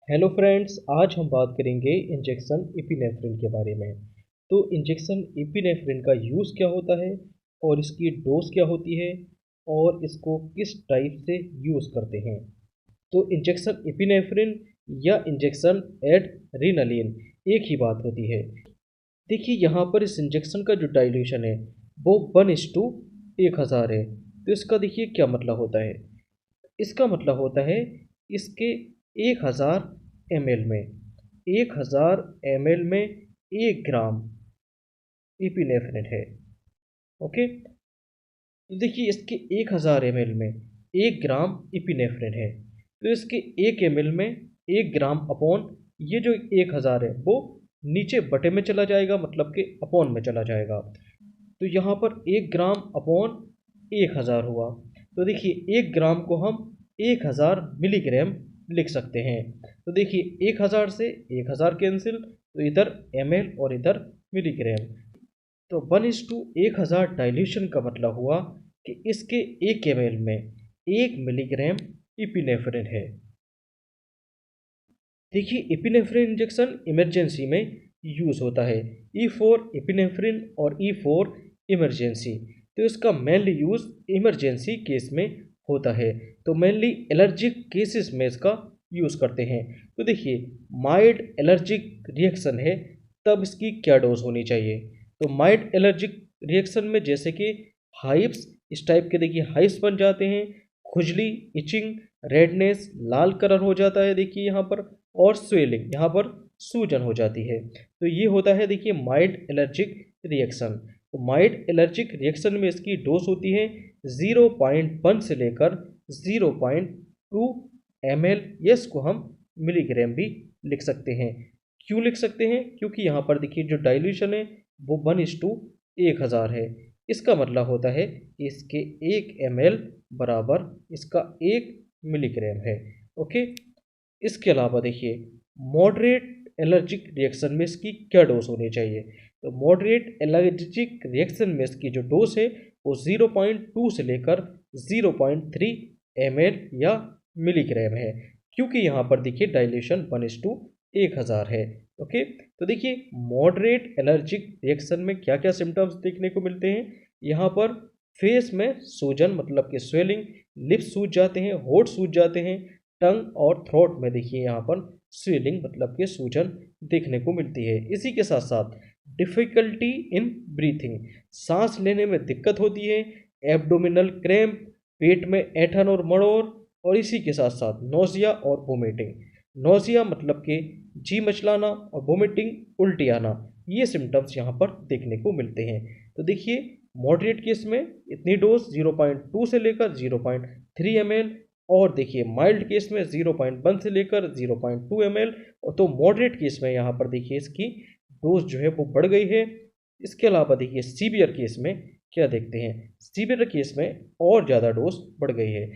Hello friends, आज हम बात करेंगे इंजेक्शन एपिनेफ्रिन के बारे में। तो इंजेक्शन एपिनेफ्रिन का यूज़ क्या होता है और इसकी डोज क्या होती है और इसको किस टाइप से यूज़ करते हैं। तो इंजेक्शन एपिनेफ्रिन या इंजेक्शन एड्रेनालिन एक ही बात होती है। देखिए यहाँ पर इस इंजेक्शन का जो डाइल्यूशन है वो 1:1000 है। तो इसका देखिए क्या मतलब होता है। इसका मतलब होता है इसके 1000 ml में 1000 ml में 1 ग्राम इपिनेफ्रिन है। ओके, तो देखिए इसके 1000 ml में 1 ग्राम इपिनेफ्रिन है। तो इसके 1 ml में 1 ग्राम अपॉन ये जो 1000 है वो नीचे बटे में चला जाएगा, मतलब कि अपॉन में चला जाएगा। तो यहाँ पर 1 ग्राम अपॉन 1000 हुआ। तो देखिए 1 ग्राम को हम 1000 मिलीग्राम लिख सकते हैं। तो देखिए 1000 से 1000 कैंसिल, तो इधर ml और इधर मिलीग्राम। तो 1:1000 डाइल्यूशन का मतलब हुआ कि इसके 1 ml में 1 मिलीग्राम इपिनेफ्रिन है। देखिए एपिनेफ्रिन इंजेक्शन इमरजेंसी में यूज़ होता है। ई फॉर एपिनेफ्रिन और ई फॉर इमरजेंसी। तो इसका मेनली यूज़ इमरजेंसी केस में होता है। तो मेनली एलर्जिक केसेस में इसका यूज़ करते हैं। तो देखिए माइल्ड एलर्जिक रिएक्शन है तब इसकी क्या डोज होनी चाहिए। तो माइल्ड एलर्जिक रिएक्शन में जैसे कि हाइव्स, इस टाइप के देखिए हाइव्स बन जाते हैं, खुजली, इचिंग, रेडनेस, लाल कलर हो जाता है देखिए यहाँ पर, और स्वेलिंग, यहाँ पर सूजन हो जाती है। तो ये होता है देखिए माइल्ड एलर्जिक रिएक्शन। तो माइल्ड एलर्जिक रिएक्शन में इसकी डोज होती है 0.1 से लेकर 0.2 ml। ये इसको हम मिलीग्राम भी लिख सकते हैं। क्यों लिख सकते हैं? क्योंकि यहाँ पर देखिए जो डाइल्यूशन है वो 1:1000 है। इसका मतलब होता है कि इसके 1 ml बराबर इसका 1 मिलीग्राम है। ओके, इसके अलावा देखिए मॉडरेट एलर्जिक रिएक्शन में इसकी क्या डोज होनी चाहिए। तो मॉडरेट एलर्जिक रिएक्शन में इसकी जो डोज है वो 0.2 से लेकर 0.3 ml या मिलीग्राम है। क्योंकि यहाँ पर देखिए डाइल्यूशन 1:1000 है। ओके, तो देखिए मॉडरेट एलर्जिक रिएक्शन में क्या क्या सिम्टम्स देखने को मिलते हैं। यहाँ पर फेस में सूजन मतलब कि स्वेलिंग, लिप्स सूज जाते हैं, होठ सूज जाते हैं, टंग और थ्रोट में देखिए यहाँ पर स्वेलिंग मतलब कि सूजन देखने को मिलती है। इसी के साथ साथ डिफ़िकल्टी इन ब्रीथिंग, सांस लेने में दिक्कत होती है, एब्डोमिनल क्रैम्प, पेट में ऐंठन और मरोड़, और इसी के साथ साथ नोज़िया और वोमिटिंग। नोज़िया मतलब कि जी मचलाना और वोमिटिंग उल्टी आना, ये सिम्टम्स यहाँ पर देखने को मिलते हैं। तो देखिए मॉडरेट केस में इतनी डोज 0.2 से लेकर 0.3 ml, और देखिए माइल्ड केस में 0.1 से लेकर 0.2 ml। और तो मॉडरेट केस में यहाँ पर देखिए इसकी डोज जो है वो बढ़ गई है। इसके अलावा देखिए सीवियर केस में क्या देखते हैं। सीवियर केस में और ज़्यादा डोज बढ़ गई है।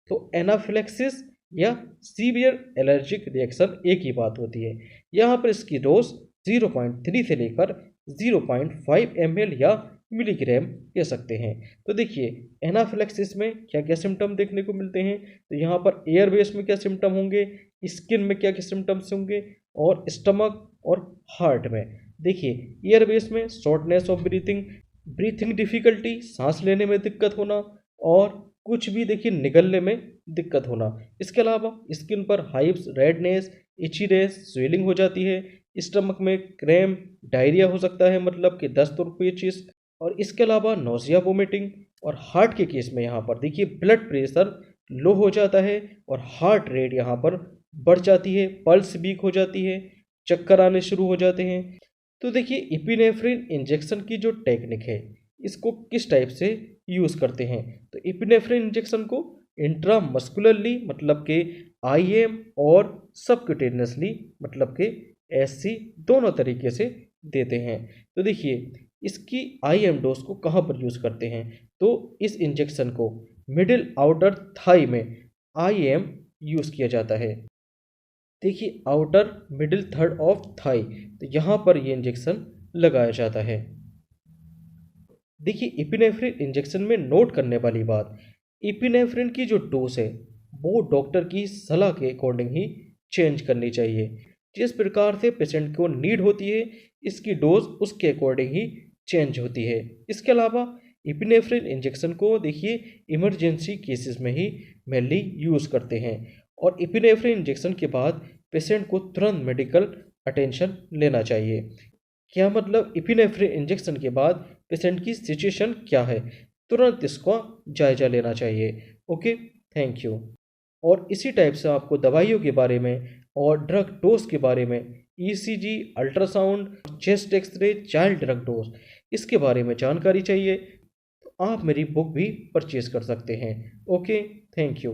तो एनाफिलेक्सिस या सीवियर एलर्जिक रिएक्शन एक ही बात होती है। यहाँ पर इसकी डोज 0.3 से लेकर 0.5 ml या मिलीग्राम कह सकते हैं। तो देखिए एनाफिलेक्सिस में क्या क्या सिम्टम देखने को मिलते हैं। तो यहाँ पर एयरवेज में क्या सिम्टम होंगे, स्किन में क्या क्या सिम्टम्स होंगे, और स्टमक और हार्ट में। देखिए एयरवेज में shortness of breathing, breathing difficulty, सांस लेने में दिक्कत होना, और कुछ भी देखिए निगलने में दिक्कत होना। इसके अलावा स्किन पर हाइव्स, रेडनेस, इचीनेस, स्वेलिंग हो जाती है। स्टमक में क्रैम्प, डायरिया हो सकता है, मतलब कि दस्त और पेचिस। और इसके अलावा नोज़िया, वोमिटिंग। और हार्ट के केस में यहाँ पर देखिए ब्लड प्रेशर लो हो जाता है और हार्ट रेट यहाँ पर बढ़ जाती है, पल्स वीक हो जाती है, चक्कर आने शुरू हो जाते हैं। तो देखिए इपिनेफ्रिन इंजेक्शन की जो टेक्निक है इसको किस टाइप से यूज़ करते हैं। तो इपिनेफ्रिन इंजेक्शन को इंट्रामस्कुलरली मतलब कि आईएम और सबक्यूटेनियसली मतलब कि एससी दोनों तरीके से देते हैं। तो देखिए इसकी आईएम डोज को कहाँ पर यूज़ करते हैं। तो इस इंजेक्शन को मिडिल आउटर थाई में आईएम यूज़ किया जाता है। देखिए outer middle third of thigh, तो यहाँ पर ये इंजेक्शन लगाया जाता है। देखिए इपिनेफ्रिन इंजेक्शन में नोट करने वाली बात, इपिनेफ्रिन की जो डोज है वो डॉक्टर की सलाह के अकॉर्डिंग ही चेंज करनी चाहिए। जिस प्रकार से पेशेंट को नीड होती है, इसकी डोज उसके अकॉर्डिंग ही चेंज होती है। इसके अलावा इपिनेफ्रिन इंजेक्शन को देखिए इमरजेंसी केसेस में ही मेनली यूज़ करते हैं, और इपिनेफ्रिन इंजेक्शन के बाद पेशेंट को तुरंत मेडिकल अटेंशन लेना चाहिए। क्या मतलब इपिनेफ्रिन इंजेक्शन के बाद पेशेंट की सिचुएशन क्या है, तुरंत इसका जायजा लेना चाहिए। Okay, thank you. और इसी टाइप से आपको दवाइयों के बारे में और ड्रग डोज के बारे में, ECG, ultrasound, chest x-ray, child drug dose, इसके बारे में जानकारी चाहिए तो आप मेरी बुक भी परचेज कर सकते हैं। Okay, thank you.